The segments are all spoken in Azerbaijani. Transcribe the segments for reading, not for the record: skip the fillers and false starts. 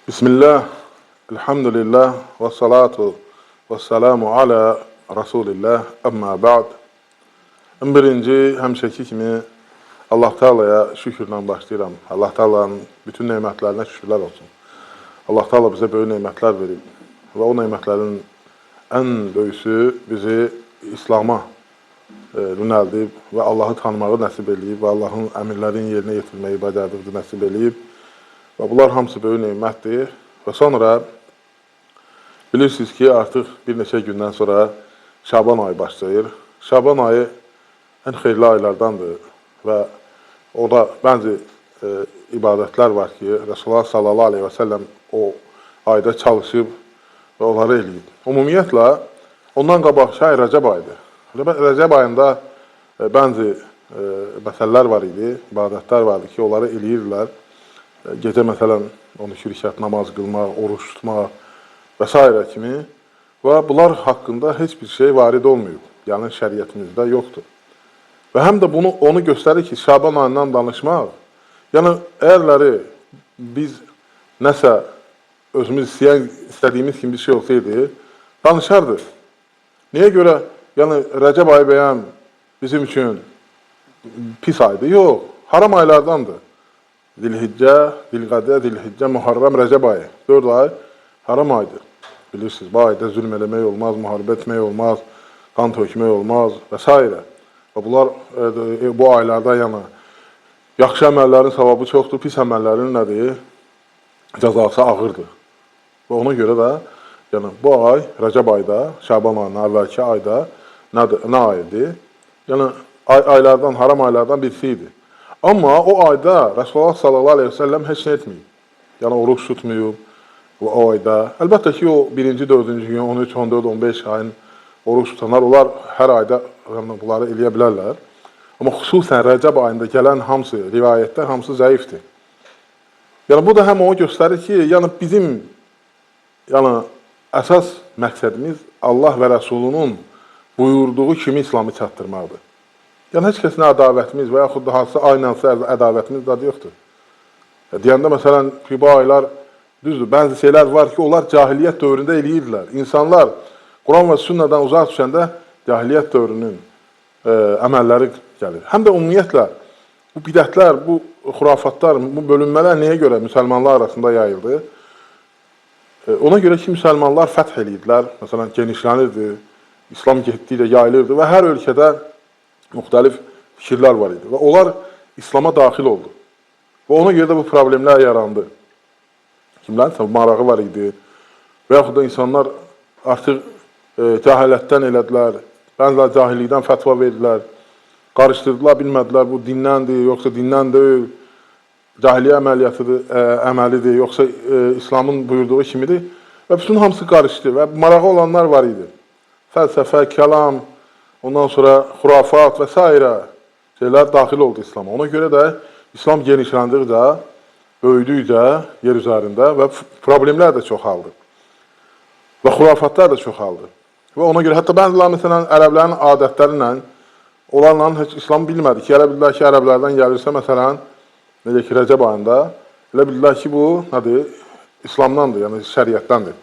Bismillah, elhamdülillah, və salatu və selamu alə Rasulillah, əmmə ba'd. Ən birinci, həmişəki kimi Allah Teala'ya şükürlə başlayıram. Allah Teala'nın bütün nemətlərinə şükürlər olsun. Allah Teala bizə böyük nemətlər verib və o nemətlərin ən böyüsü bizi İslam'a yönəldib və Allahı tanımağı nəsib eləyib və Allahın əmirlərini yerinə yetirməyi bacardığı nəsib eləyib. Və bunlar hamısı böyük nemətdir. Və sonra bilirsiniz ki, artıq bir neçə gündən sonra Şaban ayı başlayır. Şaban ayı ən xeyirli aylardandır və orada bəzi ibadətlər var ki, Resulullah sallallahu aleyhi və səlləm o ayda çalışıb və onları eləyib. Ümumiyyətlə, ondan qabaq şay Rəcəb ayıdır. Rəcəb ayında bəzi məsələlər var idi, ibadətlər vardı ki, onları eləyirlər. Gecə məsələn 12 rükət namaz qılmaq, oruç tutmaq və s. kimi və bunlar haqqında heç bir şey varid olmuyor. Yəni şəriətimizdə yoxdur. Və həm də onu göstərir ki, Şaban ayından danışmaq, yəni əgərləri biz nəsə özümüz istədiyimiz kimi bir şey olsaydı, danışardıq. Niyə görə? Yəni Rəcəb ayı bəyəm bizim üçün pis aydı? Yox, haram aylardandır. Zilhiccə, Zilqədə, Zilhiccə, Muharrəm, Rəcəb ayı. 4 ay haram aydır. Bilirsiniz, bu ayda zülm eləmək olmaz, müharibə etmək olmaz, qan tökmək olmaz və s. Və bunlar bu aylarda yəni yaxşı əməllərin savabı çoxdur, pis əməllərin nədir? Cəzası ağırdır. Və ona görə də yəni bu ay, Rəcəb ayda, Şaban ayının əvvəlki ayda nə ayıdır? Yəni aylardan, haram aylardan birisi idi. Amma o ayda Resulullah sallallahu aleyhi ve sellem heç nə etməyib. Yəni oruç tutmuyub o ayda. Əlbəttə ki, o 1-ci, 4-cü gün, 13, 14, 15 ayın oruç tutanlar, onlar hər ayda bunları eləyə bilərlər. Amma xüsusən Rəcəb ayında gələn hamısı, rivayətlər hamısı zəifdir. Yəni bu da həm onu göstərir ki, yəni bizim əsas məqsədimiz Allah və Rəsulunun buyurduğu kimi İslamı çatdırmaqdır. Yəni, heç kəsinə ədavətimiz və yaxud da hansısa aynansı ədavətimiz dadı yoxdur. Deyəndə, məsələn, ki, bu aylar, düzdür, bəzi şeylər var ki, onlar cahiliyyət dövründə eləyirdilər. İnsanlar Quran və sünnədən uzaq düşəndə cahiliyyət dövrünün əməlləri gəlir. Həm də ümumiyyətlə, bu bidətlər, bu xurafatlar, bu bölünmələr nəyə görə müsəlmanlar arasında yayıldı? Ona görə ki, müsəlmanlar fəth edirdilər, məsələn, genişlənirdi, İslam getdikcə yayılırdı və hər ölkədə müxtəlif fikirlər var idi və onlar İslama daxil oldu. Və ona görə də bu problemlər yarandı. Kimlərin marağı var idi və yaxud da insanlar artıq cahilətdən elədilər, bəzilər cahillikdən fətva verdilər, qarışdırdılar, bilmədilər, bu dinləndir, yoxsa dindən deyil, cahiliyyə əməlidir, yoxsa İslamın buyurduğu kimidir və bütün hamısı qarışdı və marağı olanlar var idi. Fəlsəfə, kəlam, ondan sonra xurafat və s. şeylər daxil oldu İslam'a. Ona görə də İslam genişləndiqcə, böyüdükcə yer üzərində və problemlər də çoxaldı. Və xurafatlar da çoxaldı. Və ona görə, hətta bəzilər, məsələn, ərəblərin adətləri ilə, onlarla heç İslam bilmədi ki, elə bildilər ki, ərəblərdən gəlirsə, məsələn, necə ki, Rəcəb ayında, elə bildilər ki, bu, nədir? İslamdandır, yəni şəriətdəndir.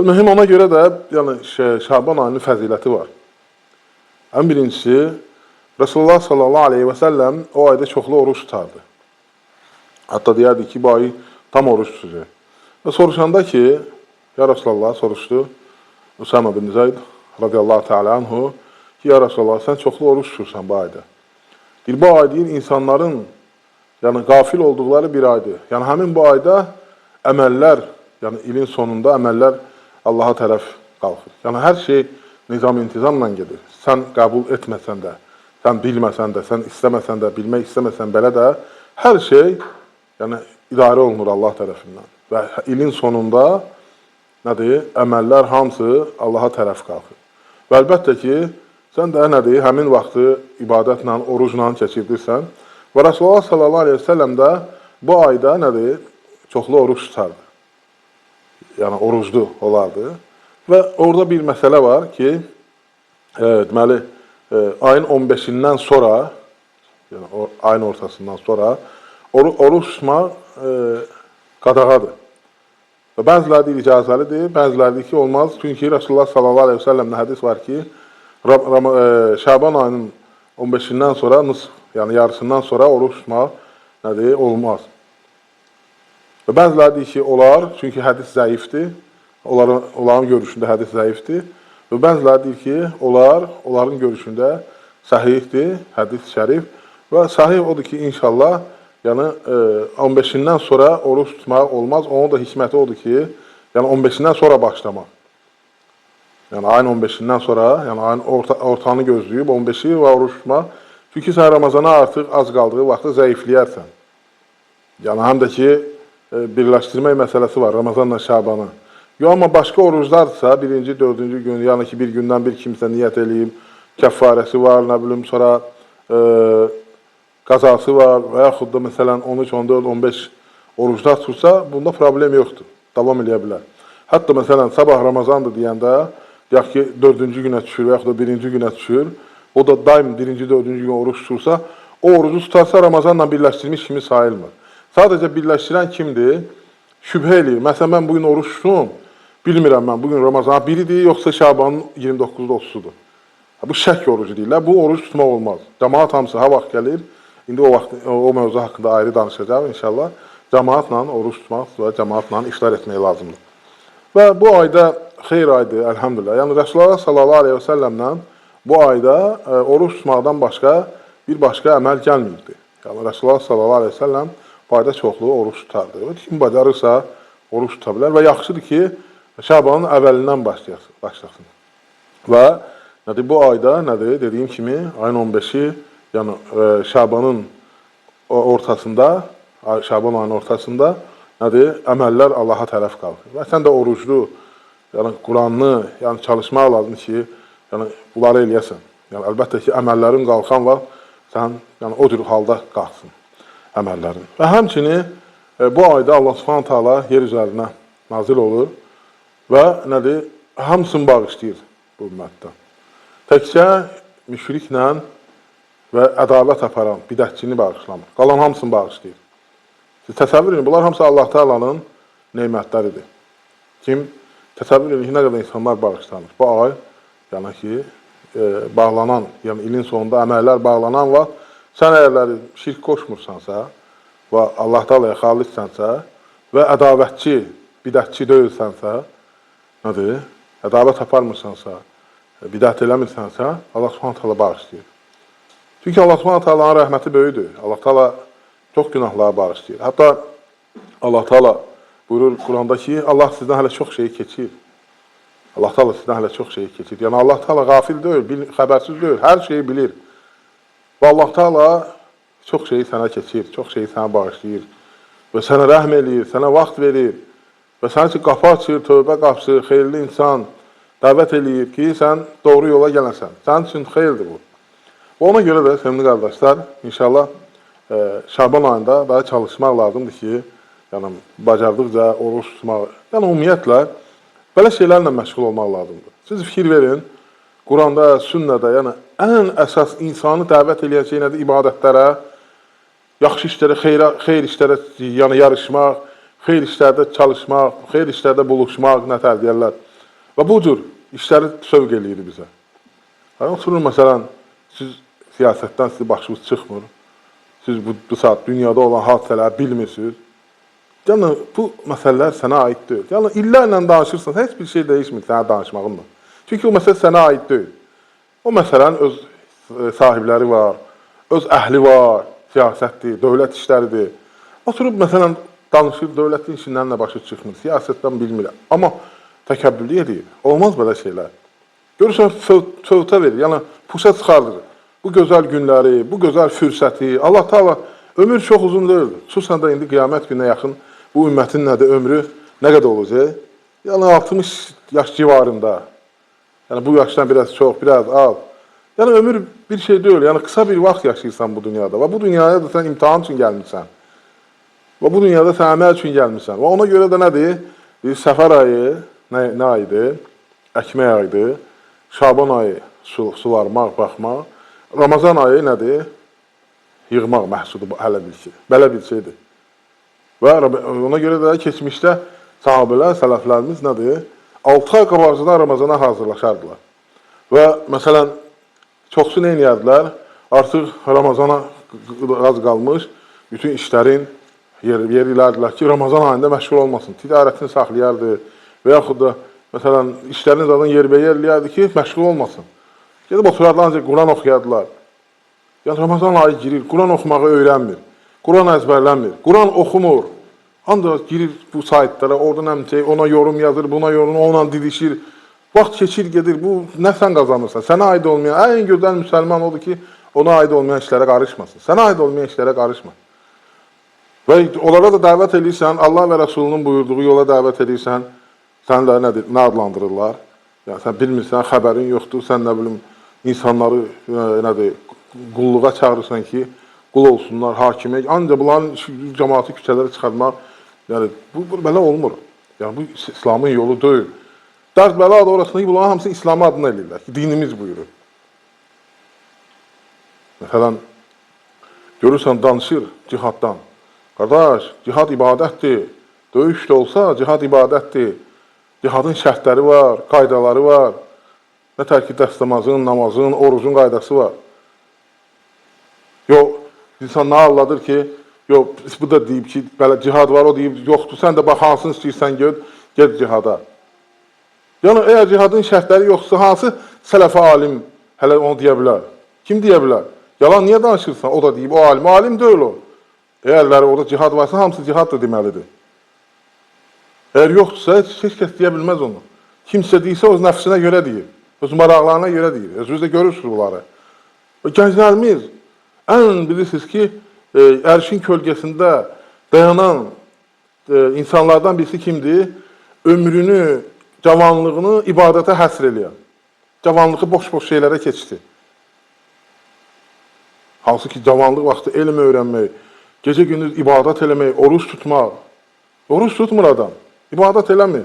Mühüm ona görə də, yəni, Şaban ayının fəziləti var. Ən birincisi, Resulullah sallallahu aleyhi və səlləm o ayda çoxlu oruç tutardı. Hətta deyərdi ki, bu ayı tam oruç tutacaq. Və soruşanda ki, ya Resulullah soruşdu, Usama bin Zeyd radiyallahu teala anhu, ki, ya Resulullah, sən çoxlu oruç tutursan bu ayda. Deyir, bu ay deyir, insanların qafil olduqları bir aydır. Yəni, həmin bu ayda əməllər, yəni ilin sonunda əməllər Allaha tərəf qalxır. Yəni, hər şey nizam-intizamla gedir. Sən qəbul etməsən də, sən bilməsən də, sən istəməsən də, bilmək istəməsən belə də, hər şey idarə olunur Allah tərəfindən. Və ilin sonunda əməllər hamısı Allaha tərəf qalxır. Və əlbəttə ki, sən də həmin vaxtı ibadətlə, orucla keçirdirsən və Resulullah sallallahu aleyhi ve sellem də bu ayda çoxlu oruç tutardı. Yəni, oruclu olardı. Və orada bir məsələ var ki, deməli, ayın 15-dən sonra, ayın ortasından sonra oruç tutmaq qadağadır. Və bəziləri deyir icazəlidir, bəziləri deyir ki, olmaz. Çünki Rasulullah sallallahu aleyhi ve sellem'də hədis var ki, Şaban ayının 15-dən sonra, yəni yarısından sonra oruç tutmaq nədir? Olmaz. Və bəziləri deyir ki, olar, çünki hədis zəifdir. Onların görüşündə hədis zəifdir. Və bəziləri deyir ki, olar, onların görüşündə səhihdir, hədis şərif. Və sahih odur ki, inşallah, yəni 15-dən sonra oruç tutmaq olmaz. Onun da hikməti odur ki, yəni 15-dən sonra başlamaq. Yəni ayın 15-dən sonra, yəni ayın ortanı gözləyib 15-i və oruç tutmaq. Çünki sən Ramazana artıq az qaldığı vaxtı zəifləyərsən. Yəni həm də ki, birləşdirmək məsələsi var Ramazanla Şabanı. Yox, amma başqa oruclardırsa, birinci, dördüncü gün, yəni ki, bir gündən bir kimsə niyyət eləyib, kəffarəsi var, nə bilim, sonra qazası var və yaxud da məsələn 13, 14, 15 oruclar tutsa, bunda problem yoxdur, davam edə bilər. Hətta məsələn, sabah Ramazandır deyəndə, deyək ki, 4-cü günə düşür və yaxud da 1-ci günə düşür, o da daim 1-ci, 4-cü gün oruç tutursa, o orucu tutarsa Ramazanla birləşdirmiş kimi sayılmır. Sadəcə birləşdirən kimdir? Şübhə eləyir. Məsələn, mən bugün oruç tutum, bilmirəm mən bugün Ramazan 1-idir, yoxsa Şabanın 29-da 30-udur. Bu şək orucu deyirlər, bu oruç tutmaq olmaz. Cəmaat hamısı ha vaxt gəlir, indi o mövzu haqqında ayrı danışacaq inşallah. Cəmaatla oruç tutmaq və cəmaatla iftar etmək lazımdır. Və bu ayda xeyr aydır, əlhamdülillah. Yəni Rasulullah sallallahu aleyhi ve sellem'dən bu ayda oruç tutmaqdan bir başqa əməl gəlməyibdir. Yəni Rasulullah sallallahu aleyhi ve sellem bu ayda çoxlu oruç tutardı. Kim bacarırsa oruç tuta bilər və yaxşıdır ki, Şabanın əvvəlindən başlasın. Və nədir, bu ayda nədir, dediyim kimi ayın 15-i, yəni Şabanın ortasında, Şaban ayının ortasında nədir, əməllər Allaha tərəf qalxır. Və sən də oruclu, yəni Quranlı, yəni çalışmaq lazım ki, yəni bunları eləyəsən. Yəni əlbəttə ki, əməllərin qalxan vaxt sən yəni o cür halda qalxsın əməllərin. Və həmçinin bu ayda Allah Subhanahu taala yer üzərinə nazil olur və nədir, hamısını bağışlayır bu ümmətdən. Təkcə müşriklə və ədavət aparan bidətçini bağışlamır. Qalan hamısını bağışlayır. Siz təsəvvür edin, bunlar hamısı Allah Taala'nın nemətləridir. Kim təsəvvür edin ki, nə qədər insanlar bağışlanır. Bu ay, yəni ki, bağlanan, yəni ilin sonunda əməllər bağlanan vaxt, sən əgərləri şirk qoşmursansa və Allah Taala'ya xalissənsə və ədavətçi, bidətçi deyilsənsə, nədir? Ədavət aparmırsansa, bidət eləmirsənsə, Allah Subhanahu taala bağışlayır. Çünki Allah Subhanahu taala'nın rəhməti böyüdür. Allah Taala çox günahları bağışlayır. Hətta Allah Taala buyurur Quranda ki, Allah sizdən hələ çox şeyi keçir. Allah Taala sizdən hələ çox şeyi keçir. Yəni Allah Taala qafil deyil, xəbərsiz deyil, hər şeyi bilir. Və Allah Taala çox şeyi sənə keçir, çox şeyi sənə bağışlayır və sənə rəhm eləyir, sənə vaxt verir və sənin üçün qapı açır, tövbə qapısı, xeyirli insan dəvət eləyir ki, sən doğru yola gələsən. Sənin üçün xeyirdir bu. Və ona görə də, sevimli qardaşlar, inşallah Şaban ayında daha çalışmaq lazımdır ki, yəni bacardıqca oruç tutmaq, yəni ümumiyyətlə belə şeylərlə məşğul olmaq lazımdır. Siz fikir verin, Quranda, sünnədə, yəni ən əsas insanı dəvət eləyən şey nədir? İbadətlərə, yaxşı işlərə, xeyir işlərə yəni yarışmaq, xeyir işlərdə çalışmaq, xeyir işlərdə buluşmaq, nə tər deyərlər. Və bu cür işləri sövq eləyir bizə. Yəni, oturur, məsələn, siz siyasətdən sizi başınız çıxmır, siz bu saat dünyada olan hadisələri bilmirsiniz. Yəni, bu məsələlər sənə aid deyil. Yəni, illərlə danışırsan, heç bir şey dəyişmir sənə danışmağınla. Çünki o məsələ sənə aid deyil. O məsələnin öz sahibləri var, öz əhli var, siyasətdir, dövlət işləridir. Oturub, məsələn, danışır, dövlətin işindən nə başı çıxmır, siyasətdən bilmirəm. Amma təkəbbürlük edir, olmaz belə şeylər. Görürsən, fövtə verir, yəni puşa çıxardır. Bu gözəl günləri, bu gözəl fürsəti, Allah Taala ömür çox uzun deyil. Xüsusən də indi qiyamət gününə yaxın bu ümmətin nədir, ömrü nə qədər olacaq? Yəni 60 yaş civarında. Yəni bu yaşdan biraz çox, biraz az. Yəni ömür bir şey deyil, yəni qısa bir vaxt yaşayırsan bu dünyada və bu dünyaya da sən imtahan üçün gəlmirsən. Və bu dünyada sən əməl üçün gəlmirsən. Və ona görə də nədir? Səfər ayı nə ayıdır? Əkmək ayıdır. Şaban ayı suvarmaq, baxmaq. Ramazan ayı nədir? Yığmaq məhsudu hələ bir şey. Belə bir şeydir. Və ona görə də keçmişdə sahabələr, sələflərimiz nədir? 6 ay qabaqcadan Ramazana hazırlaşardılar. Və məsələn, çoxsu nə edərdilər? Artıq Ramazana az qalmış, bütün işlərin yer ilərdilər ki, Ramazan ayında məşğul olmasın, ticarətini saxlayardı və yaxud da, məsələn, işlərini zaten yerbəyə eləyərdi ki, məşğul olmasın. Gedib oturardılar, ancaq Quran oxuyardılar. Yəni, Ramazan ayı girir, Quran oxumağı öyrənmir, Quran əzbərlənmir, Quran oxumur. Ancaq girir bu saytlara, oradan əmçək, ona yorum yazır, buna yorum, ona didişir. Vaxt keçir, gedir, bu nə sən qazanırsan? Sənə aid olmayan, ən gözəl müsəlman odur ki, ona aid olmayan işlərə qarışmasın. Sənə aid olmayan işlərə qarışma. Və onlara da dəvət edirsən, Allah və Rəsulunun buyurduğu yola dəvət edirsən, sən də nə adlandırırlar? Yəni, sən bilmirsən, xəbərin yoxdur, sən nə bilim, insanları qulluğa çağırırsan ki, qul olsunlar, hakimə. Ancaq bunların cəmaatı küçələrə çıxartmaq, yəni, bu belə olmur. Yəni, bu İslamın yolu deyil. Dərd bəla da orasında ki, bunların hamısını İslamı adına eləyirlər ki, dinimiz buyurur. Məsələn, görürsən, danışır cihaddan. Qardaş, cihad ibadətdir. Döyüş də olsa, cihad ibadətdir. Cihadın şərtləri var, qaydaları var. Nə tər ki, dəstəmazın, namazın, orucun qaydası var. Yox, insan nə anladır ki, yox, bu da deyib ki, belə cihad var, o deyib, yoxdur, sən də bax, hansını istəyirsən, ged cihada. Yəni, əgər cihadın şərtləri yoxsa, hansı sələfə alim hələ onu deyə bilər? Kim deyə bilər? Yalan niyə danışırsan? O da deyib, o alim. Alim deyil o. Əgərləri orada cihad varsa, hamısı cihad da deməlidir. Əgər yoxdursa, heç kəs deyə bilməz onu. Kimsə deyirsə, öz nəfsinə görə deyir. Öz maraqlarına görə deyir. Özünüz də görürsünüz bunları. Gənclərimiz, ən bilirsiniz ki, ərşin kölgəsində dayanan insanlardan birisi kimdir? Ömrünü, cavanlığını ibadətə həsr eləyən. Cavanlığı boş-boş şeylərə keçdi. Hansı ki, cavanlıq vaxtı elm öyrənmək, gecə-gündüz ibadət eləmək, oruç tutmaq. Oruç tutmur adam, ibadət eləmir.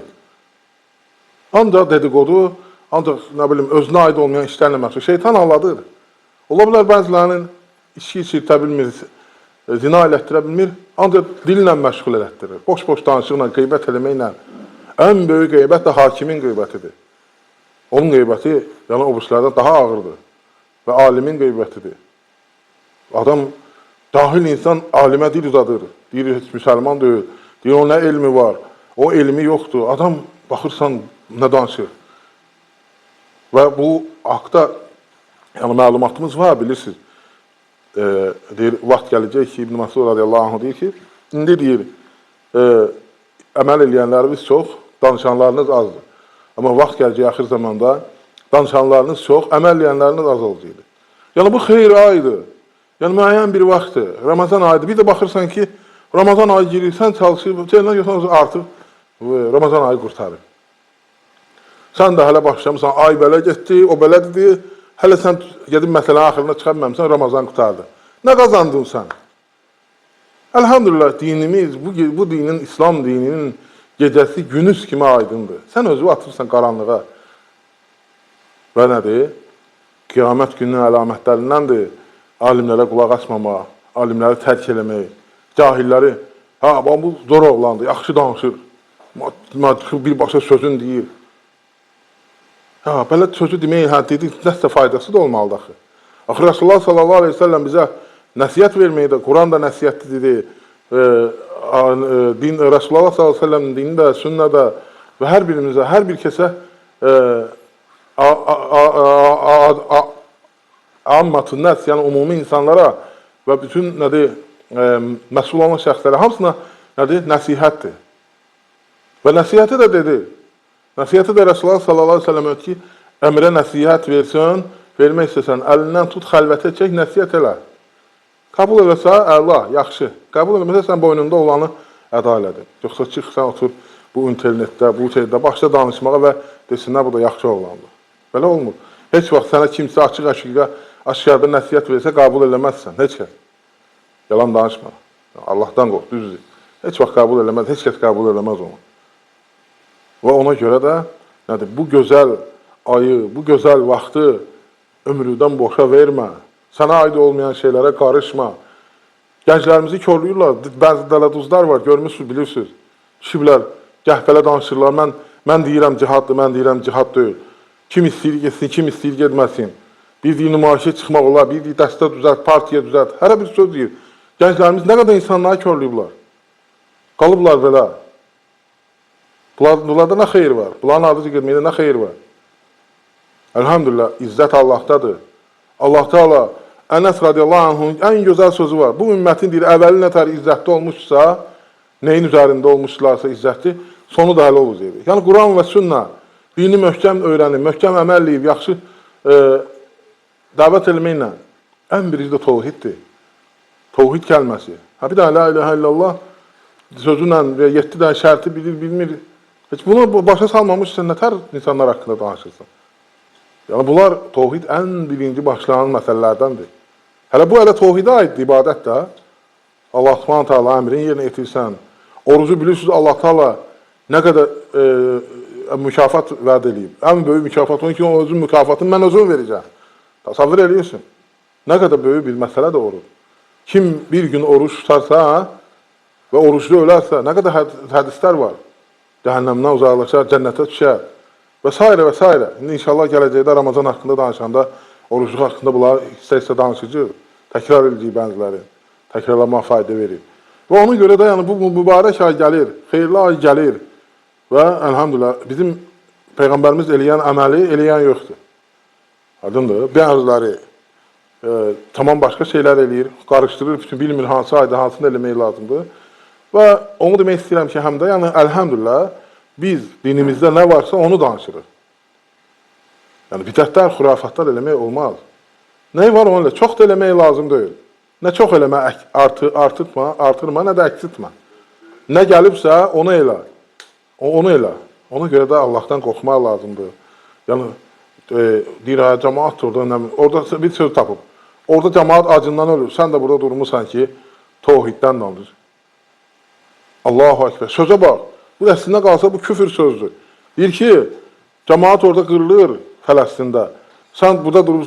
Ancaq dedikodu, ancaq nə bilim, özünə aid olmayan işlərlə məşğul. Şeytan anladır. Ola bilər bəzilərinin içki içirtə bilmir, zina elətdirə bilmir, ancaq dillə məşğul elətdirir. Boş-boş danışıqla, qeybət eləməklə. Ən böyük qeybət də hakimin qeybətidir. Onun qeybəti, yəni obrislərdən daha ağırdır və alimin qeybətidir. Adam, cahil insan alimə dil uzadır. Deyir, heç müsəlman deyil. Deyir, o nə elmi var? O elmi yoxdur. Adam, baxırsan, nə danışır? Və bu haqda yəni, məlumatımız var, bilirsiniz. Deyir, vaxt gələcək ki, İbn Məsud radiyallahu anh deyir ki, indi deyir, əməl eləyənləriniz çox, danışanlarınız azdır. Amma vaxt gələcək axır zamanda danışanlarınız çox, əməl eləyənləriniz az olacaq. Yəni, bu xeyr ayıdır. Yəni, müəyyən bir vaxtdır, Ramazan ayıdır. Bir də baxırsan ki, Ramazan ayı girirsən, çalışır, artıq Ramazan ayı qurtarır. Sən də hələ başlamısan, ay belə getdi, o belədir, hələ sən gedib məsələnin axırına çıxartməmsən, Ramazan qurtardı. Nə qazandın sən? Elhamdülillah, dinimiz, bu dinin, İslam dininin gecəsi günüz kimi aydındır. Sən özü atırsan qaranlığa. Və nədir? Qiyamət gününün əlamətlərindəndir. Alimlərə qulaq asmamaq, alimləri tərk eləmək, cahilləri, bu zor oğlandır, yaxşı danışır, birbaşa sözün deyir. Belə sözü demək, dedik, nəsə faydası da olmalıdır axı. Axı, Rasulullah sallallahu aleyhi ve sellem bizə nəsiyyət verməyi də, Quran da nəsiyyətlidir, Rasulullah sallallahu aleyhi ve sellemin dini də, sünnə də və hər birimizə, hər bir kəsə ammatın nəs, yəni umumi insanlara və bütün məsul olan şəxslərə hamısına nəsihətdir. Və nəsihəti də dedi. Nəsihəti də Rasulullah sallallahu aleyhi ve sellem ki, əmrə nəsihət versin, vermək istəsən, əlindən tut, xəlvətə çək, nəsihət elə. Qəbul eləsə, Allah, yaxşı. Qəbul eləməsə, sən boynunda olanı əda elədir. Yoxsa çıx, sən otur bu internetdə, bu şeydə, başla danışmağa və desinlər, bu da yaxşı oğlandır. Belə olmur. Heç vaxt sənə kimsə aşkarda nəsiyyət versə, qəbul eləməzsən, heç kəs. Yalan danışma. Allahdan qorx, düzdür. Heç vaxt qəbul eləməz, heç kəs qəbul eləməz onu. Və ona görə də, bu gözəl ayı, bu gözəl vaxtı ömrüdən boşa vermə. Sənə aid olmayan şeylərə qarışma. Gənclərimizi körlüyürlər. Bəzi dələduzlar var, görmüşsünüz, bilirsiniz. Kişilər Gəhbələ danışırlar, mən deyirəm cihaddır, mən deyirəm cihad deyil. Kim istəyir getsin, kim istəyir getməsin. Bir deyir nümayişə çıxmaq olar, bir deyir dəstə düzəlt, partiya düzəlt. Hərə bir söz deyir. Gənclərimiz nə qədər insanları körlüyüblər. Qalıblar belə. Bunlarda nə xeyir var? Bunların adıcı getməkdə nə xeyir var? Elhamdülillah, izzət Allahdadır. Allah Teala Ənəs radiyallahu anh'ın ən gözəl sözü var. Bu ümmətin deyir, əvvəli nətər izzətli olmuşsa, neyin üzərində olmuşlarsa izzətli, sonu da hələ olacaq. Yəni, Quran və sünnə dini möhkəm öyrənib, möhkəm əməl edib, yaxşı dəvət eləməklə ən birinci də tövhiddir. Tövhid kəlməsi. Bir dənə la ilahə illallah sözünlə və 7 dənə şərti bilir, bilmir. Heç bunu başa salmamışsan, nətər insanlar haqqında danışırsan? Yəni, bunlar tövhid ən birinci başlanan məsələlərdəndir. Hələ bu hələ tövhidə aiddir, ibadət də. Allah subhanahu ta'ala əmrini yerinə yetirsən. Orucu bilirsiniz, Allah ta'ala nə qədər mükafat vəd edib. Ən böyük mükafat onun ki, o özün mükafatını mən özüm verəcəm. Tasavvur ediyorsun. Nə qədər böyük bir məsələ də oruc. Kim bir gün oruç tutarsa və oruçlu ölərsə, nə qədər hədislər var. Cəhənnəmdən uzaqlaşar, cənnətə düşər və s. və s. İnşallah gələcəkdə Ramazan haqqında danışanda, orucluq haqqında bunlar istə-istə danışıcı, təkrar edəcək bəziləri, təkrarlama fayda verir. Və ona görə də yəni, bu mübarək ay gəlir, xeyirli ay gəlir və elhamdülillah bizim Peyğəmbərimiz eləyən əməli eləyən yoxdur. Aydındır, bəziləri tamam başqa şeylər eləyir, qarışdırır, bütün bilmir hansı ayda, hansını eləmək lazımdır. Və onu demək istəyirəm ki, həm də, yəni, əlhəmdülillah, biz dinimizdə nə varsa onu danışırıq. Yəni, bidətlər, xurafatlar eləmək olmaz. Nə var onunla? Çox da eləmək lazım deyil. Nə çox eləmə, artırma, nə də əksiltmə. Nə gəlibsə, onu elə. Onu elə. Ona görə də Allahdan qorxmaq lazımdır. Yəni, deyir, cəmaat orada bir söz tapıb. Orada cəmaat acından ölür. Sən də burada durmuşsan ki, tövhiddən danışır. Allahu Ekber. Sözə bax. Bu əslində qalsa bu küfür sözdür. Deyir ki, cəmaat orada qırılır Fələstində. Sən burada durub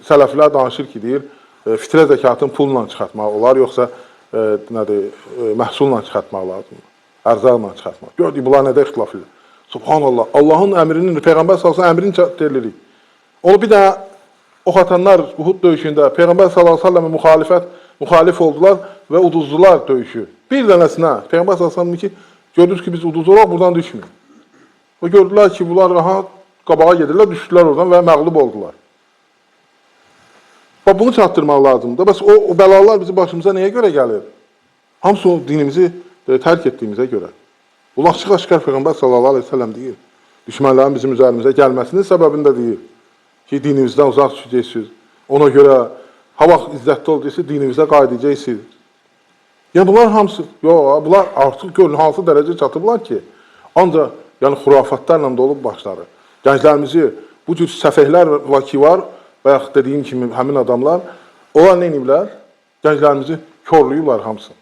sələflər danışır ki, deyir, fitrə zəkatın pulla çıxartmaq olar, yoxsa məhsulla çıxartmaq lazımdır. Ərzaqla çıxartmaq. Gördük, bunlar nədə ixtilaf edir? Subhanallah. Allahın əmrinin, Peyğəmbər sallallahu əmrini çatdırırıq. Onu bir daha ox atanlar Uhud döyüşündə Peyğəmbər sallallahu əleyhi və səlləm müxalif oldular və uduzdular döyüşü. Bir dənəsinə Peyğəmbər sallallahu əleyhi ki, gördünüz ki, biz uduzdular, buradan düşmür. Və gördülər ki, bunlar rahat qabağa gedirlər, düşdülər oradan və məğlub oldular. Və bunu çatdırmaq lazımdır. Bəs o bəlalar bizim başımıza nəyə görə gəlir? Hamısı o dinimizi tərk etdiyimizə görə. Bu açıq-aşkar Peyğəmbər sallallahu əleyhi və səlləm deyir. Düşmənlərin bizim üzərimizə gəlməsinin səbəbini də deyir. Ki, dinimizdən uzaq düşəcəksiniz. Ona görə, ha vaxt izzətli olacaqsınız, dinimizə qaydacaqsınız. Yəni, bunlar hamısı, bunlar artıq görün, hansı dərəcə çatıblar ki, ancaq yəni, xurafatlarla dolub başları. Gənclərimizi, bu cür səfəhlər ki var, və yaxud dediyim kimi həmin adamlar, onlar nə ediblər? Gənclərimizi körlüyürlər hamısı.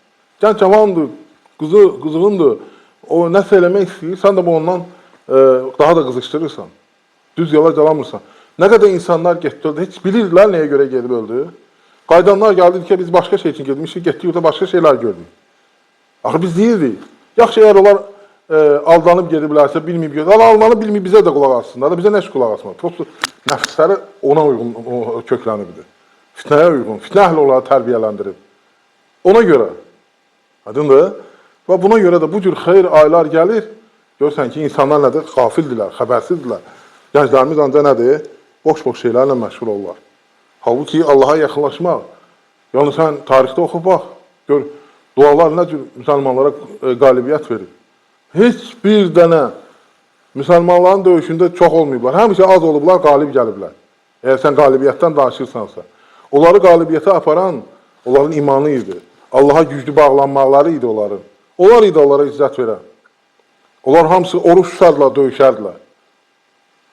Gənc cavandır, qızığındır, o nəsə eləmək istəyir, sən də bu ondan daha da qızışdırırsan. Düz yola calamırsan. Nə qədər insanlar getdi öldü, heç bilirlər nəyə görə gedib öldü. Qaydanlar gəldi ki, biz başqa şey üçün gedmişik, getdik orada başqa şeylər gördük. Axı biz deyirdik, yaxşı əgər onlar aldanıb gediblərsə, bilməyib gedib, aldanıb bilməyib bizə də qulaq assınlar, bizə nəş qulaq asmır. Prosto nəfsləri ona uyğun köklənibdir. Fitnəyə uyğun, fitnə əhli onları tərbiyələndirib. Ona görə, aydındır? Və buna görə də bu cür xeyr aylar gəlir, görürsən ki, insanlar nədir? Xafildirlər, xəbərsizdirlər. Gənclərimiz ancaq nədir? Boş-boş şeylərlə məşğul olurlar. Halbuki Allaha yaxınlaşmaq, yəni sən tarixdə oxu bax, gör, dualar nə cür müsəlmanlara qalibiyyət verir. Heç bir dənə müsəlmanların döyüşündə çox olmayıblar. Həmişə az olublar, qalib gəliblər. Əgər sən qalibiyyətdən danışırsansa. Onları qalibiyyətə aparan, onların imanı idi. Allaha güclü bağlanmaları idi onların. Onlar idi onlara izzət verən. Onlar hamısı oruç tutardılar, döyüşərdilər.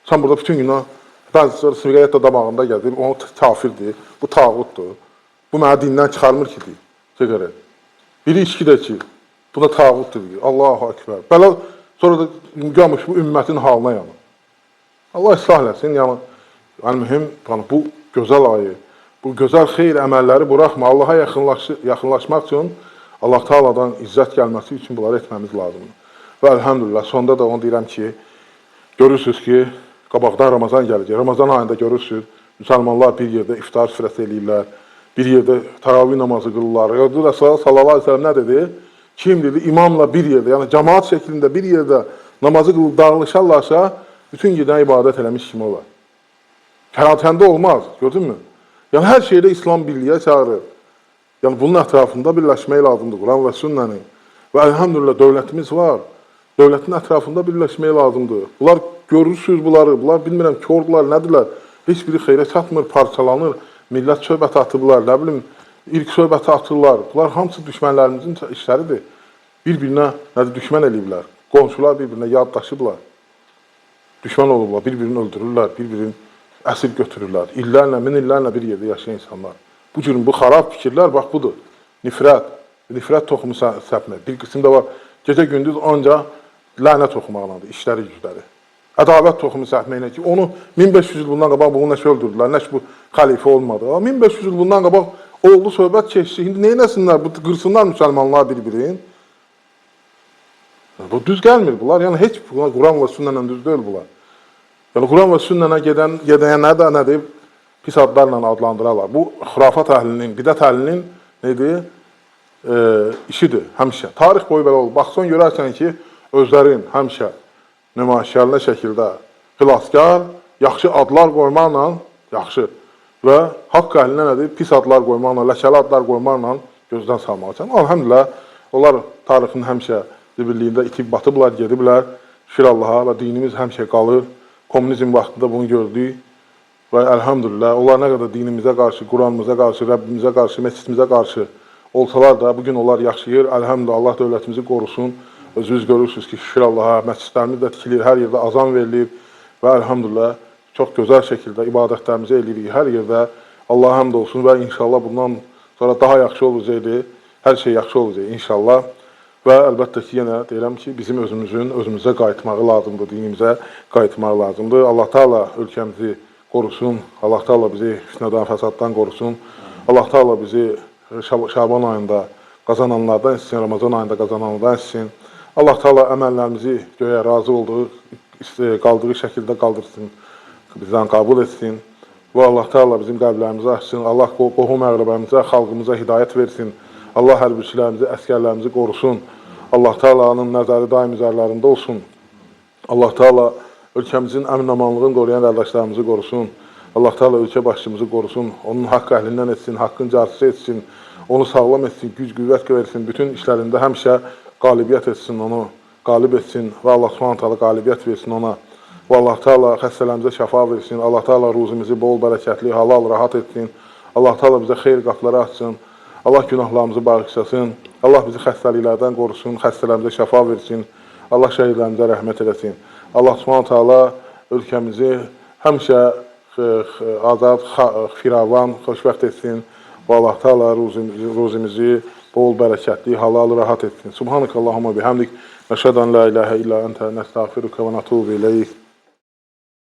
Sən burada bütün günah, bəzisi siqaret də damağında gəlir, onu kafirdir, bu tağutdur. Bu mənə dindən çıxarmır ki, deyir, siqaret. Biri içki də ki, bu da tağutdur, deyir. Allahu Ekber. Belə sonra da qamış bu ümmətin halına yanır. Allah islah eləsin, yəni mühüm, bu gözəl ayı, bu gözəl xeyr əməlləri buraxma, Allaha yaxınlaşmaq üçün, Allah Taala'dan izzət gəlməsi üçün bunları etməmiz lazımdır. və elhamdülillah, sonda da onu deyirəm ki, görürsünüz ki, qabaqdan Ramazan gələcək. Ramazan ayında görürsünüz, müsəlmanlar bir yerdə iftar süfrəsi eləyirlər, bir yerdə təravih namazı qılırlar. Resulullah sallallahu aleyhi ve sellem nə dedi? Kim dedi, imamla bir yerdə, yəni cəmaat şəklində bir yerdə namazı qılıb dağılışarlarsa, bütün gedən ibadət eləmiş kimi olar. Fərahəndə olmaz, gördün mü? Yəni, hər şeydə İslam birliyə çağırır. Yəni, bunun ətrafında birləşmək lazımdır, Quran və sünnənin. Və elhamdülillah, dövlətimiz var. Dövlətin ətrafında birləşmək lazımdır. Bunlar, görürsünüz bunları, bunlar bilmirəm, kordular, nədirlər? Heç biri xeyrə çatmır, parçalanır. Millət söhbəti atıblar, nə bilim, ilk söhbəti atırlar. Bunlar hamısı düşmənlərimizin işləridir. Bir-birinə düşmən eləyiblər. Qonşular bir-birinə yaddaşıblar. Düşmən olublar, bir-birini öldürürlər, bir-birini əsir götürürlər. İllərlə, min illərlə bir yerdə yaşayan insanlar. Bu cür, bu xarab fikirlər, bax, budur. Nifrət toxumu səpmək. Bir qismdə var, gecə-gündüz ancaq lənət oxumaqlandır, işləri, gücləri. Ədavət toxumu səpməklə ki, onu 1500 il bundan qabaq bunu nəşə öldürdülər, nəşə bu xəlifə olmadı. 1500 il bundan qabaq oldu, söhbət keçdi. İndi neynəsinlər, qırsınlar müsəlmanlar bir-birin. Bu düz gəlmir bunlar, yəni heç Quran və sünnənlə düz deyil bunlar. Yəni, Quran və sünnənə gedənlər də nədir? Pis adlarla adlandırarlar. Bu, xurafat əhlinin, bidət əhlinin nədir? İşidir, həmişə. Tarix boyu belə olur. Baxsan, görərsən ki, özlərin həmişə nümayişgərli şəkildə xilaskar, yaxşı adlar qoymaqla, yaxşı və haqq əhlinə nədir? Pis adlar qoymaqla, ləkəli adlar qoymaqla gözdən salmaq üçün. Elhamdülillah, onlar tarixin həmişə birliyində itib batıblar, gediblər. Şükür Allaha və dinimiz həmişə qalır. Komünizm vaxtında bunu gördük və elhamdülillah, onlar nə qədər dinimizə qarşı, Quranımıza qarşı, Rəbbimizə qarşı, məscidimizə qarşı olsalar da, bugün onlar yaşayır. Elhamdülillah, Allah dövlətimizi qorusun. Özünüz görürsünüz ki, şükür Allaha, məscidlərimiz də tikilir, hər yerdə azan verilir və elhamdülillah, çox gözəl şəkildə ibadətlərimizi eləyirik hər yerdə. Allaha həmd olsun və inşallah bundan sonra daha yaxşı olacaqdır, hər şey yaxşı olacaq inşallah. Və əlbəttə ki, yenə deyirəm ki, bizim özümüzə qayıtmağı lazımdır, dinimizə qayıtmağı lazımdır. Allah Teala ölkəmizi qorusun, Allah Teala bizi fitnədən, fəsaddan qorusun. Allah Teala bizi Şaban ayında qazananlardan etsin, Ramazan ayında qazananlardan etsin. Allah Teala əməllərimizi göyə razı olduğu, qaldığı şəkildə qaldırsın, bizdən qəbul etsin. Və Allah Teala bizim qəlblərimizi açsın, Allah qohum əqrəbəmizə, xalqımıza hidayət versin. Allah hərbçilərimizi, əskərlərimizi qorusun. Allah Teala'nın nəzəri daim üzərlərində olsun. Allah Teala ölkəmizin əmin-amanlığını qoruyan qardaşlarımızı qorusun. Allah Teala ölkə başçımızı qorusun. Onun haqq əhlindən etsin, haqqın carisi etsin. Onu sağlam etsin, güc-qüvvət versin. Bütün işlərində həmişə qalibiyyət etsin onu. Qalib etsin və Allah Subhanahu Teala qalibiyyət versin ona. Və Allah Teala xəstələrimizə şəfa versin. Allah Teala ruzimizi bol, bərəkətli, halal, rahat etsin. Allah Teala bizə xeyir qapıları açsın. Allah günahlarımızı bağışlasın. Allah bizi xəstəliklərdən qorusun, xəstələrimizə şəfa versin. Allah şəhidlərimizə rəhmət eləsin. Allah Subhanahu Teala ölkəmizi həmişə azad, firavan, xoşbəxt etsin. Və Allah Teala ruzimizi bol, bərəkətli, halal, rahat etsin. Subhanakallahumma bihamdik. Nəşhədən la ilahə illə əntə nəstəğfiruka və nətubu ileyk.